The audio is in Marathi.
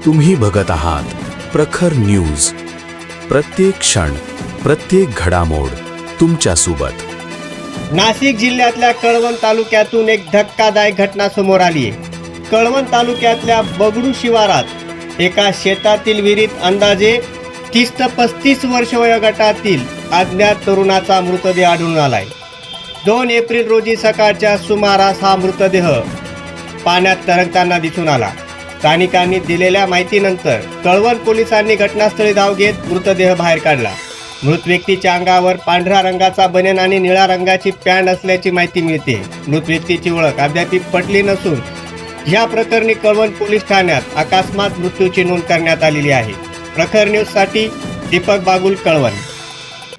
तुम्ही बघत आहात प्रखर न्यूज. प्रत्येक क्षण, प्रत्येक घडामोड तुमच्या सोबत. नाशिक जिल्ह्यातल्या कळवण तालुक्यातून एक धक्कादायक घटना समोर आली आहे. कळवण तालुक्यातल्या बगडू शिवारात एका शेतातील विहिरीत अंदाजे 30 ते 35 वर्ष वयोगटातील अज्ञात तरुणाचा मृतदेह आढळून आलाय. 2 एप्रिल रोजी सकाळच्या सुमारास हा मृतदेह पाण्यात तरंगताना दिसून आला. स्थानिकांनी दिलेल्या माहितीनंतर कळवण पोलिसांनी घटनास्थळी धाव घेत मृतदेह बाहेर काढला. मृत व्यक्तीच्या अंगावर पांढऱ्या रंगाचा बनियान आणि निळ्या रंगाची पॅन्ट असल्याची माहिती मिळते. मृत व्यक्तीची ओळख अद्याप पटली नसून या प्रकरणी कळवण पोलीस ठाण्यात अकस्मात मृत्यूची नोंद करण्यात आलेली आहे. प्रखर न्यूजसाठी दीपक बागुल, कळवण.